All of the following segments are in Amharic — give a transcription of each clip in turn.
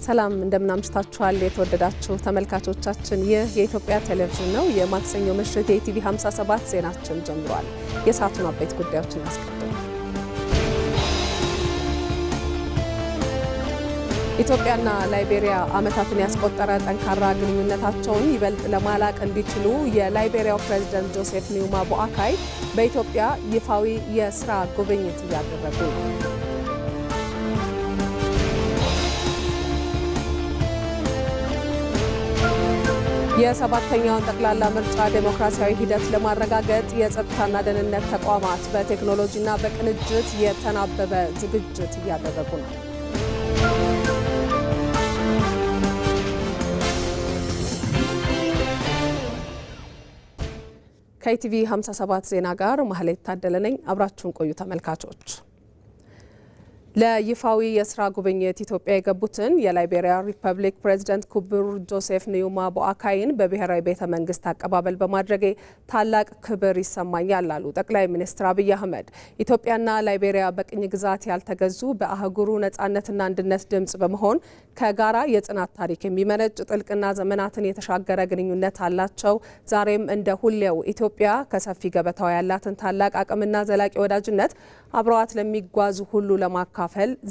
ሰላም እንደምናምሽታችኋል የተወደዳችሁ ተመልካቾቻችን ይህ የኢትዮጵያ ቴሌቪዥን ነው። የማክሰኞ ምሽት የኢቲቪ 57 ዜናችን ጀምሯል። የሰዓቱን አበይት ጉዳዮችን አስቀድመን ኢትዮጵያና ላይቤሪያ ዓመታትን ያስቆጠረ ጠንካራ ግንኙነታቸውን ይበልጥ ለማላቅ እንዲችሉ የላይቤሪያው ፕሬዝዳንት ጆሴፍ ኒውማ ቦአካይ በኢትዮጵያ ይፋዊ የሥራ ጉብኝት እያደረጉ ነው። የሰባተኛውን ጠቅላላ ምርጫ ዴሞክራሲያዊ ሂደት ለማረጋገጥ የጸጥታና ደህንነት ተቋማት በቴክኖሎጂና በቅንጅት የተናበበ ዝግጅት እያደረጉ ነው። ከኢቲቪ 57 ዜና ጋር ማህሌት ታደለ ነኝ። አብራችሁን ቆዩ ተመልካቾች። ለይፋዊ የሥራ ጉብኝት ኢትዮጵያ የገቡትን የላይቤሪያ ሪፐብሊክ ፕሬዝዳንት ክቡር ጆሴፍ ኒውማ ቦአካይን በብሔራዊ ቤተ መንግስት አቀባበል በማድረጌ ታላቅ ክብር ይሰማኛል አሉ ጠቅላይ ሚኒስትር አብይ አህመድ። ኢትዮጵያና ላይቤሪያ በቅኝ ግዛት ያልተገዙ በአህጉሩ ነጻነትና አንድነት ድምጽ በመሆን ከጋራ የጽናት ታሪክ የሚመነጭ ጥልቅና ዘመናትን የተሻገረ ግንኙነት አላቸው። ዛሬም እንደ ሁሌው ኢትዮጵያ ከሰፊ ገበታው ያላትን ታላቅ አቅምና ዘላቂ ወዳጅነት አብረዋት ለሚጓዙ ሁሉ ለማካፈል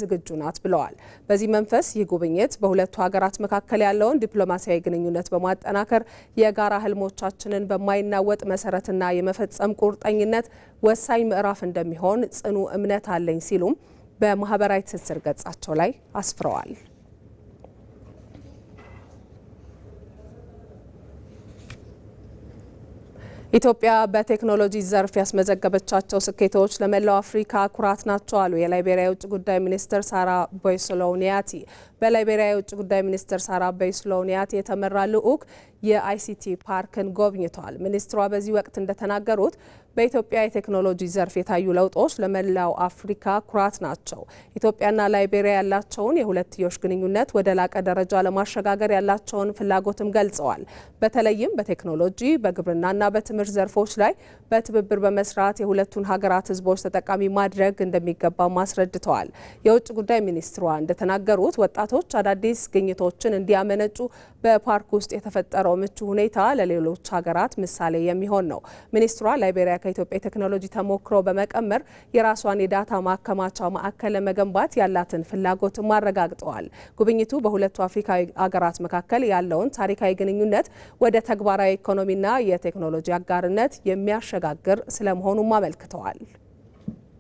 ዝግጁ ናት ብለዋል። በዚህ መንፈስ ይህ ጉብኝት በሁለቱ ሀገራት መካከል ያለውን ዲፕሎማሲያዊ ግንኙነት በማጠናከር የጋራ ህልሞቻችንን በማይናወጥ መሰረትና የመፈጸም ቁርጠኝነት ወሳኝ ምዕራፍ እንደሚሆን ጽኑ እምነት አለኝ ሲሉም በማህበራዊ ትስስር ገጻቸው ላይ አስፍረዋል። ኢትዮጵያ በቴክኖሎጂ ዘርፍ ያስመዘገበቻቸው ስኬቶች ለመላው አፍሪካ ኩራት ናቸው አሉ የላይቤሪያ የውጭ ጉዳይ ሚኒስትር ሳራ ቦይስሎኒያቲ። በላይቤሪያ የውጭ ጉዳይ ሚኒስትር ሳራ ቦይስሎኒያቲ የተመራ ልዑክ የአይሲቲ ፓርክን ጎብኝተዋል። ሚኒስትሯ በዚህ ወቅት እንደተናገሩት በኢትዮጵያ የቴክኖሎጂ ዘርፍ የታዩ ለውጦች ለመላው አፍሪካ ኩራት ናቸው። ኢትዮጵያና ላይቤሪያ ያላቸውን የሁለትዮሽ ግንኙነት ወደ ላቀ ደረጃ ለማሸጋገር ያላቸውን ፍላጎትም ገልጸዋል። በተለይም በቴክኖሎጂ በግብርናና በትምህርት ዘርፎች ላይ በትብብር በመስራት የሁለቱን ሀገራት ህዝቦች ተጠቃሚ ማድረግ እንደሚገባም አስረድተዋል። የውጭ ጉዳይ ሚኒስትሯ እንደተናገሩት ወጣቶች አዳዲስ ግኝቶችን እንዲያመነጩ በፓርክ ውስጥ የተፈጠረው ምቹ ሁኔታ ለሌሎች ሀገራት ምሳሌ የሚሆን ነው። ሚኒስትሯ ላይቤሪያ ከኢትዮጵያ ቴክኖሎጂ ተሞክሮ በመቀመር የራሷን የዳታ ማከማቻ ማዕከል ለመገንባት ያላትን ፍላጎት አረጋግጠዋል። ጉብኝቱ በሁለቱ አፍሪካዊ ሀገራት መካከል ያለውን ታሪካዊ ግንኙነት ወደ ተግባራዊ ኢኮኖሚና የቴክኖሎጂ አጋርነት የሚያሸጋግር ስለመሆኑም አመልክተዋል።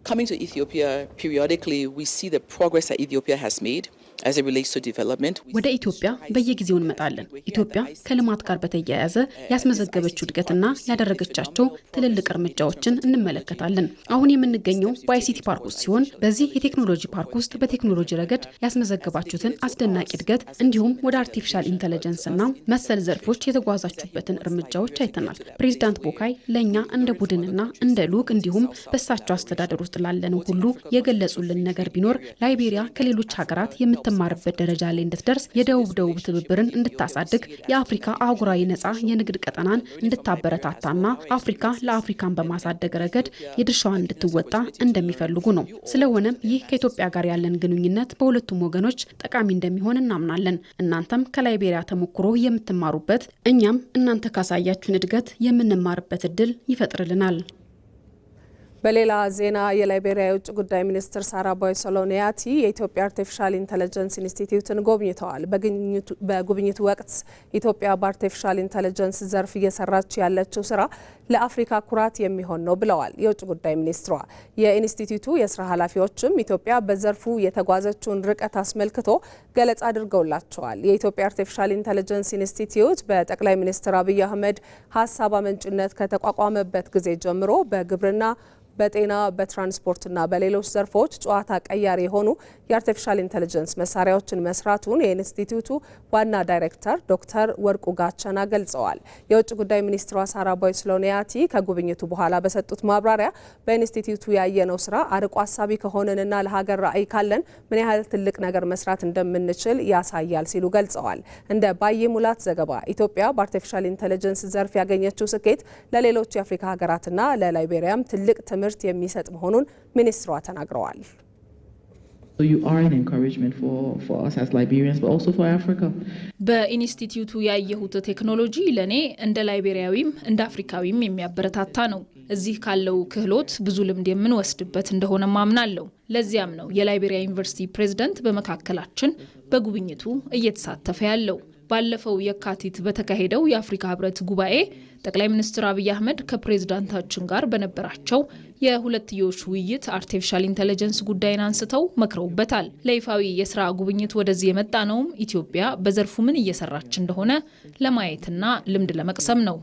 Coming to Ethiopia periodically, we see the progress that Ethiopia has made. As it relates to development, ወደ ኢትዮጵያ በየጊዜው እንመጣለን። ኢትዮጵያ ከልማት ጋር በተያያዘ ያስመዘገበችው እድገትና ያደረገቻቸው ትልልቅ እርምጃዎችን እንመለከታለን። አሁን የምንገኘው በአይሲቲ ፓርክ ውስጥ ሲሆን በዚህ የቴክኖሎጂ ፓርክ ውስጥ በቴክኖሎጂ ረገድ ያስመዘገባችሁትን አስደናቂ እድገት እንዲሁም ወደ አርቲፊሻል ኢንተለጀንስና መሰል ዘርፎች የተጓዛችሁበትን እርምጃዎች አይተናል። ፕሬዝዳንት ቦአካይ ለኛ እንደ ቡድንና እንደ ልዑክ እንዲሁም በእሳቸው አስተዳደር ውስጥ ላለነው ሁሉ የገለጹልን ነገር ቢኖር ላይቤሪያ ከሌሎች ሀገራት የምትማርበት ደረጃ ላይ እንድትደርስ የደቡብ ትብብርን እንድታሳድግ የአፍሪካ አህጉራዊ ነጻ የንግድ ቀጠናን እንድታበረታታና አፍሪካ ለአፍሪካን በማሳደግ ረገድ የድርሻዋን እንድትወጣ እንደሚፈልጉ ነው። ስለሆነም ይህ ከኢትዮጵያ ጋር ያለን ግንኙነት በሁለቱም ወገኖች ጠቃሚ እንደሚሆን እናምናለን። እናንተም ከላይቤሪያ ተሞክሮ የምትማሩበት፣ እኛም እናንተ ካሳያችሁን እድገት የምንማርበት እድል ይፈጥርልናል። በሌላ ዜና የላይቤሪያ የውጭ ጉዳይ ሚኒስትር ሳራ ቦይስሎኒያቲ የኢትዮጵያ አርቲፊሻል ኢንተለጀንስ ኢንስቲትዩትን ጎብኝተዋል። በጉብኝቱ ወቅት ኢትዮጵያ በአርቲፊሻል ኢንተለጀንስ ዘርፍ እየሰራች ያለችው ስራ ለአፍሪካ ኩራት የሚሆን ነው ብለዋል የውጭ ጉዳይ ሚኒስትሯ። የኢንስቲትዩቱ የስራ ኃላፊዎችም ኢትዮጵያ በዘርፉ የተጓዘችውን ርቀት አስመልክቶ ገለጻ አድርገውላቸዋል። የኢትዮጵያ አርቲፊሻል ኢንተለጀንስ ኢንስቲትዩት በጠቅላይ ሚኒስትር አብይ አህመድ ሀሳብ አመንጭነት ከተቋቋመበት ጊዜ ጀምሮ በግብርና በጤና በትራንስፖርትና በሌሎች ዘርፎች ጨዋታ ቀያሪ የሆኑ የአርቲፊሻል ኢንተለጀንስ መሳሪያዎችን መስራቱን የኢንስቲትዩቱ ዋና ዳይሬክተር ዶክተር ወርቁ ጋቸና ገልጸዋል። የውጭ ጉዳይ ሚኒስትሯ ሳራ ቦይስሎኒያቲ ከጉብኝቱ በኋላ በሰጡት ማብራሪያ በኢንስቲትዩቱ ያየነው ስራ አርቆ አሳቢ ከሆነንና ለሀገር ራዕይ ካለን ምን ያህል ትልቅ ነገር መስራት እንደምንችል ያሳያል ሲሉ ገልጸዋል። እንደ ባየ ሙላት ዘገባ ኢትዮጵያ በአርቲፊሻል ኢንተለጀንስ ዘርፍ ያገኘችው ስኬት ለሌሎች የአፍሪካ ሀገራትና ለላይቤሪያም ትልቅ ትምህርት የሚሰጥ መሆኑን ሚኒስትሯ ተናግረዋል። So you are an encouragement for us as Liberians, but also for Africa. በኢንስቲትዩቱ ያየሁት ቴክኖሎጂ ለኔ እንደ ላይቤሪያዊም እንደ አፍሪካዊም የሚያበረታታ ነው። እዚህ ካለው ክህሎት ብዙ ልምድ የምንወስድበት እንደሆነ ማምናለሁ። ለዚያም ነው የላይቤሪያ ዩኒቨርሲቲ ፕሬዝዳንት በመካከላችን በጉብኝቱ እየተሳተፈ ያለው። ባለፈው የካቲት በተካሄደው የአፍሪካ ህብረት ጉባኤ ጠቅላይ ሚኒስትር አብይ አህመድ ከፕሬዝዳንታችን ጋር በነበራቸው የሁለትዮሽ ውይይት አርቲፊሻል ኢንተለጀንስ ጉዳይን አንስተው መክረውበታል። ለይፋዊ የስራ ጉብኝት ወደዚህ የመጣ ነውም ኢትዮጵያ በዘርፉ ምን እየሰራች እንደሆነ ለማየትና ልምድ ለመቅሰም ነው።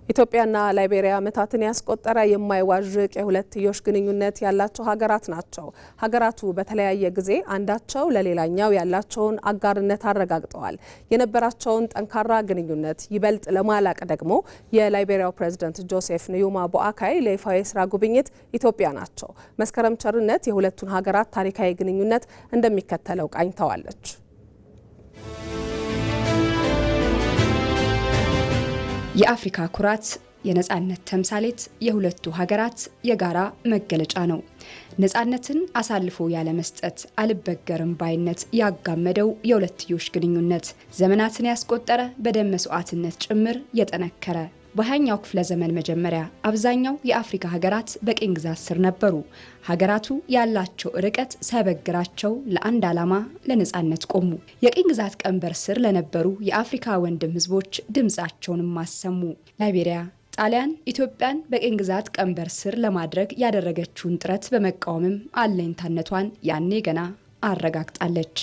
ኢትዮጵያና ላይቤሪያ ዓመታትን ያስቆጠረ የማይዋዥቅ የሁለትዮሽ ግንኙነት ያላቸው ሀገራት ናቸው። ሀገራቱ በተለያየ ጊዜ አንዳቸው ለሌላኛው ያላቸውን አጋርነት አረጋግጠዋል። የነበራቸውን ጠንካራ ግንኙነት ይበልጥ ለማላቅ ደግሞ የላይቤሪያው ፕሬዝዳንት ጆሴፍ ኒዩማ ቦአካይ ለይፋዊ የስራ ጉብኝት ኢትዮጵያ ናቸው። መስከረም ቸርነት የሁለቱን ሀገራት ታሪካዊ ግንኙነት እንደሚከተለው ቃኝተዋለች። የአፍሪካ ኩራት፣ የነጻነት ተምሳሌት፣ የሁለቱ ሀገራት የጋራ መገለጫ ነው። ነጻነትን አሳልፎ ያለ መስጠት አልበገርም ባይነት ያጋመደው የሁለትዮሽ ግንኙነት ዘመናትን ያስቆጠረ በደም መስዋዕትነት ጭምር የጠነከረ በ20ኛው ክፍለ ዘመን መጀመሪያ አብዛኛው የአፍሪካ ሀገራት በቅኝ ግዛት ስር ነበሩ። ሀገራቱ ያላቸው ርቀት ሳይበግራቸው ለአንድ ዓላማ ለነጻነት ቆሙ። የቅኝ ግዛት ቀንበር ስር ለነበሩ የአፍሪካ ወንድም ህዝቦች ድምጻቸውን ማሰሙ። ላይቤሪያ ጣሊያን ኢትዮጵያን በቅኝ ግዛት ቀንበር ስር ለማድረግ ያደረገችውን ጥረት በመቃወምም አለኝታነቷን ያኔ ገና አረጋግጣለች።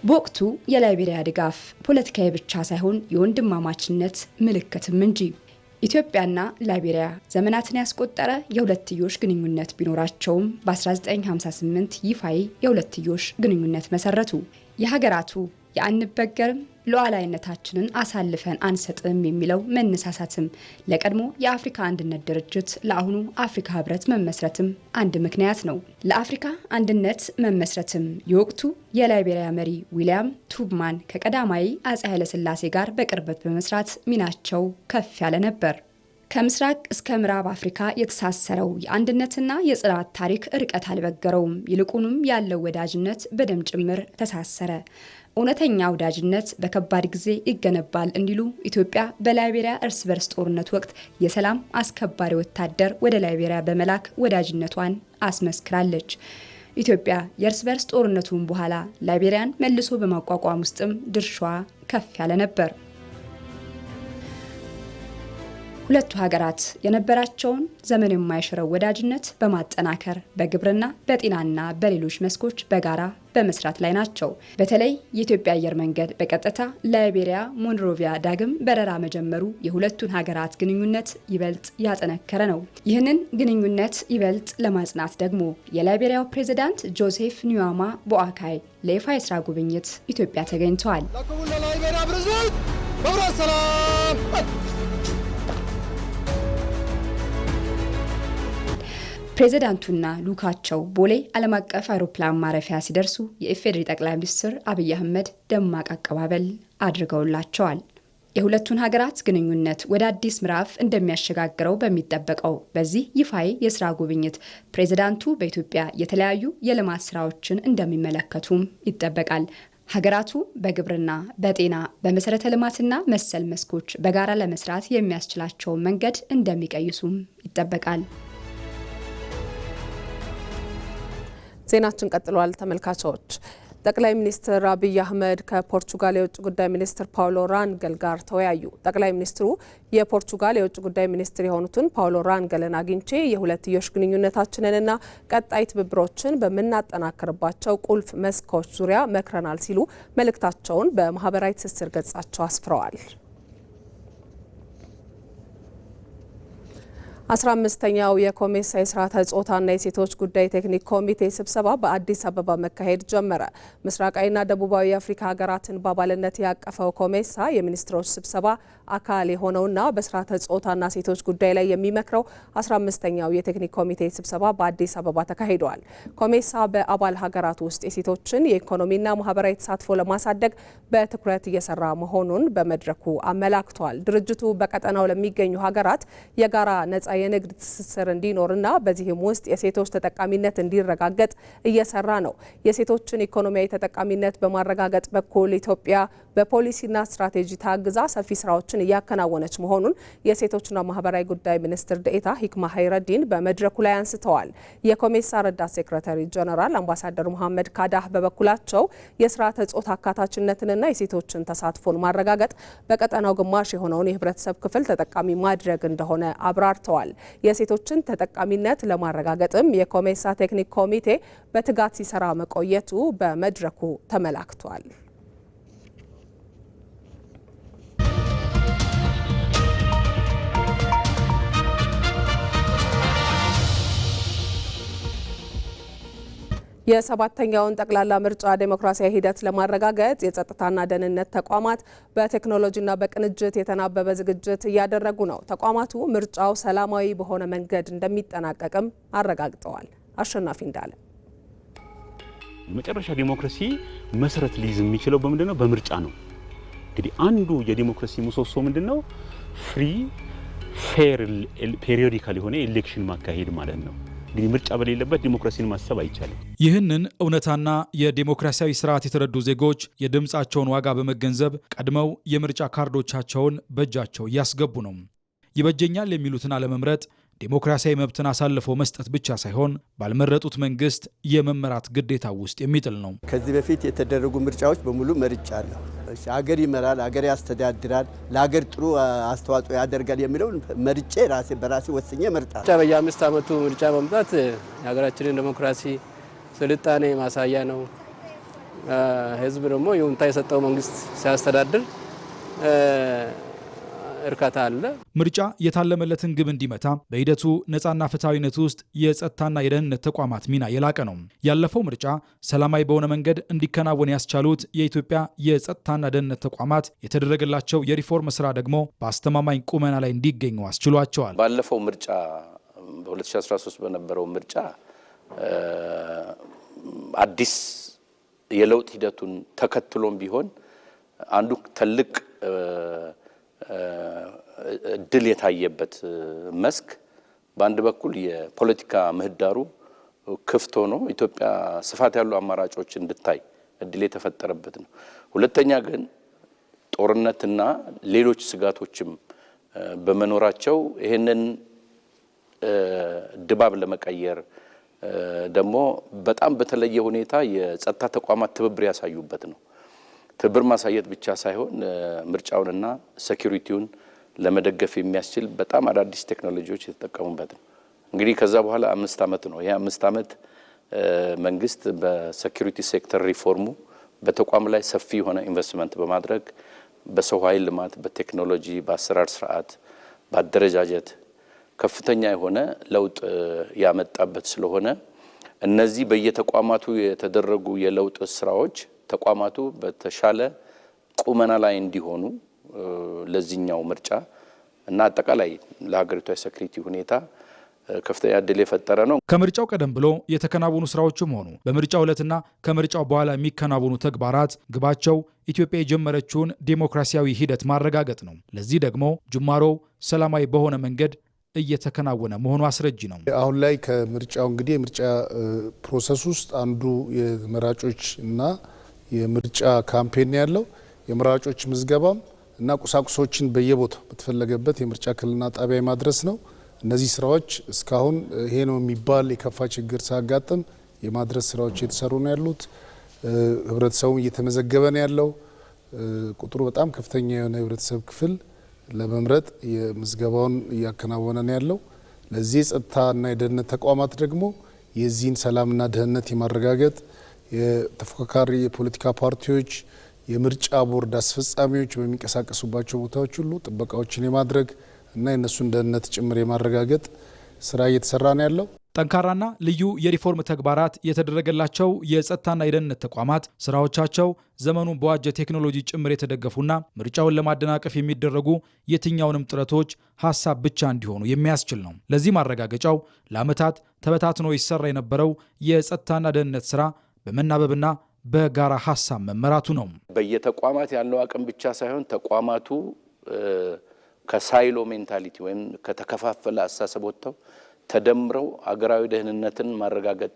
በወቅቱ የላይቤሪያ ድጋፍ ፖለቲካዊ ብቻ ሳይሆን የወንድማማችነት ምልክትም እንጂ። ኢትዮጵያና ላይቤሪያ ዘመናትን ያስቆጠረ የሁለትዮሽ ግንኙነት ቢኖራቸውም በ1958 ይፋዊ የሁለትዮሽ ግንኙነት መሰረቱ። የሀገራቱ የአንበገርም ሉዓላዊነታችንን አሳልፈን አንሰጥም የሚለው መነሳሳትም ለቀድሞ የአፍሪካ አንድነት ድርጅት ለአሁኑ አፍሪካ ህብረት መመስረትም አንድ ምክንያት ነው። ለአፍሪካ አንድነት መመስረትም የወቅቱ የላይቤሪያ መሪ ዊሊያም ቱብማን ከቀዳማዊ አፄ ኃይለሥላሴ ጋር በቅርበት በመስራት ሚናቸው ከፍ ያለ ነበር። ከምስራቅ እስከ ምዕራብ አፍሪካ የተሳሰረው የአንድነትና የጽናት ታሪክ ርቀት አልበገረውም። ይልቁንም ያለው ወዳጅነት በደም ጭምር ተሳሰረ። እውነተኛ ወዳጅነት በከባድ ጊዜ ይገነባል እንዲሉ ኢትዮጵያ በላይቤሪያ እርስ በርስ ጦርነት ወቅት የሰላም አስከባሪ ወታደር ወደ ላይቤሪያ በመላክ ወዳጅነቷን አስመስክራለች። ኢትዮጵያ የእርስ በርስ ጦርነቱን በኋላ ላይቤሪያን መልሶ በማቋቋም ውስጥም ድርሻዋ ከፍ ያለ ነበር። ሁለቱ ሀገራት የነበራቸውን ዘመን የማይሽረው ወዳጅነት በማጠናከር በግብርና፣ በጤናና በሌሎች መስኮች በጋራ በመስራት ላይ ናቸው። በተለይ የኢትዮጵያ አየር መንገድ በቀጥታ ላይቤሪያ ሞንሮቪያ ዳግም በረራ መጀመሩ የሁለቱን ሀገራት ግንኙነት ይበልጥ ያጠነከረ ነው። ይህንን ግንኙነት ይበልጥ ለማጽናት ደግሞ የላይቤሪያው ፕሬዝዳንት ጆሴፍ ኒዩማ ቦአካይ ለይፋ የስራ ጉብኝት ኢትዮጵያ ተገኝተዋል። ፕሬዝዳንቱና ሉካቸው ቦሌ ዓለም አቀፍ አውሮፕላን ማረፊያ ሲደርሱ የኢፌዴሪ ጠቅላይ ሚኒስትር አብይ አህመድ ደማቅ አቀባበል አድርገውላቸዋል። የሁለቱን ሀገራት ግንኙነት ወደ አዲስ ምዕራፍ እንደሚያሸጋግረው በሚጠበቀው በዚህ ይፋዊ የስራ ጉብኝት ፕሬዝዳንቱ በኢትዮጵያ የተለያዩ የልማት ስራዎችን እንደሚመለከቱም ይጠበቃል። ሀገራቱ በግብርና፣ በጤና፣ በመሰረተ ልማትና መሰል መስኮች በጋራ ለመስራት የሚያስችላቸውን መንገድ እንደሚቀይሱም ይጠበቃል። ዜናችን ቀጥሏል ተመልካቾች። ጠቅላይ ሚኒስትር አብይ አህመድ ከፖርቹጋል የውጭ ጉዳይ ሚኒስትር ፓውሎ ራንገል ጋር ተወያዩ። ጠቅላይ ሚኒስትሩ የፖርቹጋል የውጭ ጉዳይ ሚኒስትር የሆኑትን ፓውሎ ራንገልን አግኝቼ የሁለትዮሽ ግንኙነታችንንና ቀጣይ ትብብሮችን በምናጠናክርባቸው ቁልፍ መስኮች ዙሪያ መክረናል ሲሉ መልእክታቸውን በማህበራዊ ትስስር ገጻቸው አስፍረዋል። 15ኛው የኮሜሳ የስርዓተ ጾታና የሴቶች ጉዳይ ቴክኒክ ኮሚቴ ስብሰባ በአዲስ አበባ መካሄድ ጀመረ። ምስራቃዊና ደቡባዊ የአፍሪካ ሀገራትን በአባልነት ያቀፈው ኮሜሳ የሚኒስትሮች ስብሰባ አካል የሆነውና በስርዓተ ጾታና ሴቶች ጉዳይ ላይ የሚመክረው 15ኛው የቴክኒክ ኮሚቴ ስብሰባ በአዲስ አበባ ተካሂደዋል። ኮሜሳ በአባል ሀገራት ውስጥ የሴቶችን የኢኮኖሚና ማህበራዊ ተሳትፎ ለማሳደግ በትኩረት እየሰራ መሆኑን በመድረኩ አመላክቷል። ድርጅቱ በቀጠናው ለሚገኙ ሀገራት የጋራ ነጻ የንግድ ትስስር እንዲኖርና በዚህም ውስጥ የሴቶች ተጠቃሚነት እንዲረጋገጥ እየሰራ ነው። የሴቶችን ኢኮኖሚያዊ ተጠቃሚነት በማረጋገጥ በኩል ኢትዮጵያ በፖሊሲና ስትራቴጂ ታግዛ ሰፊ ስራዎችን እያከናወነች መሆኑን የሴቶችና ማህበራዊ ጉዳይ ሚኒስትር ዴኤታ ሂክማ ሀይረዲን በመድረኩ ላይ አንስተዋል። የኮሜሳ ረዳት ሴክሬታሪ ጀነራል አምባሳደር መሐመድ ካዳህ በበኩላቸው የስርዓተ ጾታ አካታችነትንና የሴቶችን ተሳትፎን ማረጋገጥ በቀጠናው ግማሽ የሆነውን የህብረተሰብ ክፍል ተጠቃሚ ማድረግ እንደሆነ አብራርተዋል። የሴቶችን ተጠቃሚነት ለማረጋገጥም የኮሜሳ ቴክኒክ ኮሚቴ በትጋት ሲሰራ መቆየቱ በመድረኩ ተመላክቷል። የሰባተኛውን ጠቅላላ ምርጫ ዴሞክራሲያዊ ሂደት ለማረጋገጥ የጸጥታና ደህንነት ተቋማት በቴክኖሎጂና በቅንጅት የተናበበ ዝግጅት እያደረጉ ነው። ተቋማቱ ምርጫው ሰላማዊ በሆነ መንገድ እንደሚጠናቀቅም አረጋግጠዋል። አሸናፊ እንዳለ መጨረሻ ዲሞክራሲ መሰረት ሊይዝ የሚችለው በምንድነው? በምርጫ ነው። እንግዲህ አንዱ የዲሞክራሲ ምሰሶ ምንድነው? ፍሪ ፌር ፔሪዮዲካል የሆነ ኤሌክሽን ማካሄድ ማለት ነው። እንግዲህ ምርጫ በሌለበት ዲሞክራሲን ማሰብ አይቻልም። ይህንን እውነታና የዲሞክራሲያዊ ስርዓት የተረዱ ዜጎች የድምጻቸውን ዋጋ በመገንዘብ ቀድመው የምርጫ ካርዶቻቸውን በእጃቸው እያስገቡ ነው። ይበጀኛል የሚሉትን አለመምረጥ ዲሞክራሲያዊ መብትን አሳልፎ መስጠት ብቻ ሳይሆን ባልመረጡት መንግስት የመመራት ግዴታ ውስጥ የሚጥል ነው። ከዚህ በፊት የተደረጉ ምርጫዎች በሙሉ መርጫለሁ። ሀገር ይመራል፣ ሀገር ያስተዳድራል፣ ለሀገር ጥሩ አስተዋጽኦ ያደርጋል የሚለውን መርጬ በራሴ ወስኜ እመርጣለሁ። በየ5 ዓመቱ ምርጫ መምጣት የሀገራችንን ዲሞክራሲ ስልጣኔ ማሳያ ነው። ህዝብ ደግሞ ይሁንታ የሰጠው መንግስት ሲያስተዳድር እርካታ አለ። ምርጫ የታለመለትን ግብ እንዲመታ በሂደቱ ነፃና ፍትሐዊነት ውስጥ የጸጥታና የደህንነት ተቋማት ሚና የላቀ ነው። ያለፈው ምርጫ ሰላማዊ በሆነ መንገድ እንዲከናወን ያስቻሉት የኢትዮጵያ የጸጥታና ደህንነት ተቋማት የተደረገላቸው የሪፎርም ስራ ደግሞ በአስተማማኝ ቁመና ላይ እንዲገኙ አስችሏቸዋል። ባለፈው ምርጫ በ2013 በነበረው ምርጫ አዲስ የለውጥ ሂደቱን ተከትሎም ቢሆን አንዱ ትልቅ ድል የታየበት መስክ በአንድ በኩል የፖለቲካ ምህዳሩ ክፍት ሆኖ ኢትዮጵያ ስፋት ያሉ አማራጮች እንድታይ እድል የተፈጠረበት ነው። ሁለተኛ ግን ጦርነትና ሌሎች ስጋቶችም በመኖራቸው ይሄንን ድባብ ለመቀየር ደግሞ በጣም በተለየ ሁኔታ የጸጥታ ተቋማት ትብብር ያሳዩበት ነው። ትብብር ማሳየት ብቻ ሳይሆን ምርጫውንና ሴኩሪቲውን ለመደገፍ የሚያስችል በጣም አዳዲስ ቴክኖሎጂዎች የተጠቀሙበት ነው። እንግዲህ ከዛ በኋላ 5 ዓመት ነው። ይሄ 5 ዓመት መንግስት በሴኩሪቲ ሴክተር ሪፎርሙ በተቋም ላይ ሰፊ የሆነ ኢንቨስትመንት በማድረግ በሰው ኃይል ልማት፣ በቴክኖሎጂ፣ በአሰራር ስርዓት፣ በአደረጃጀት ከፍተኛ የሆነ ለውጥ ያመጣበት ስለሆነ እነዚህ በየተቋማቱ የተደረጉ የለውጥ ስራዎች ተቋማቱ በተሻለ ቁመና ላይ እንዲሆኑ ለዚህኛው ምርጫ እና አጠቃላይ ለሀገሪቷ የሴኩሪቲ ሁኔታ ከፍተኛ እድል የፈጠረ ነው። ከምርጫው ቀደም ብሎ የተከናወኑ ስራዎችም ሆኑ በምርጫው ዕለትና ከምርጫው በኋላ የሚከናወኑ ተግባራት ግባቸው ኢትዮጵያ የጀመረችውን ዴሞክራሲያዊ ሂደት ማረጋገጥ ነው። ለዚህ ደግሞ ጅማሮው ሰላማዊ በሆነ መንገድ እየተከናወነ መሆኑ አስረጂ ነው። አሁን ላይ ከምርጫው እንግዲህ የምርጫ ፕሮሰስ ውስጥ አንዱ የመራጮች እና የምርጫ ካምፔን ያለው የመራጮች ምዝገባም እና ቁሳቁሶችን በየቦታው በተፈለገበት የምርጫ ክልልና ጣቢያ ማድረስ ነው። እነዚህ ስራዎች እስካሁን ይሄ ነው የሚባል የከፋ ችግር ሳያጋጥም የማድረስ ስራዎች የተሰሩ ነው ያሉት። ህብረተሰቡ እየተመዘገበ ነው ያለው። ቁጥሩ በጣም ከፍተኛ የሆነ የህብረተሰብ ክፍል ለመምረጥ የምዝገባውን እያከናወነ ነው ያለው። ለዚህ የጸጥታና የደህንነት ተቋማት ደግሞ የዚህን ሰላምና ደህንነት የማረጋገጥ የተፎካካሪ የፖለቲካ ፓርቲዎች የምርጫ ቦርድ አስፈጻሚዎች በሚንቀሳቀሱባቸው ቦታዎች ሁሉ ጥበቃዎችን የማድረግ እና የነሱን ደህንነት ጭምር የማረጋገጥ ስራ እየተሰራ ነው ያለው። ጠንካራና ልዩ የሪፎርም ተግባራት የተደረገላቸው የጸጥታና የደህንነት ተቋማት ስራዎቻቸው ዘመኑን በዋጀ ቴክኖሎጂ ጭምር የተደገፉና ምርጫውን ለማደናቀፍ የሚደረጉ የትኛውንም ጥረቶች ሀሳብ ብቻ እንዲሆኑ የሚያስችል ነው። ለዚህ ማረጋገጫው ለዓመታት ተበታትኖ ይሰራ የነበረው የጸጥታና ደህንነት ስራ በመናበብና በጋራ ሀሳብ መመራቱ ነው። በየተቋማት ያለው አቅም ብቻ ሳይሆን ተቋማቱ ከሳይሎ ሜንታሊቲ ወይም ከተከፋፈለ አስተሳሰብ ወጥተው ተደምረው አገራዊ ደህንነትን ማረጋገጥ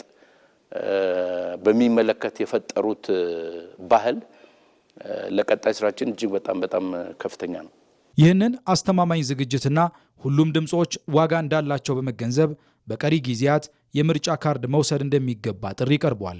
በሚመለከት የፈጠሩት ባህል ለቀጣይ ስራችን እጅግ በጣም ከፍተኛ ነው። ይህንን አስተማማኝ ዝግጅትና ሁሉም ድምጾች ዋጋ እንዳላቸው በመገንዘብ በቀሪ ጊዜያት የምርጫ ካርድ መውሰድ እንደሚገባ ጥሪ ቀርቧል።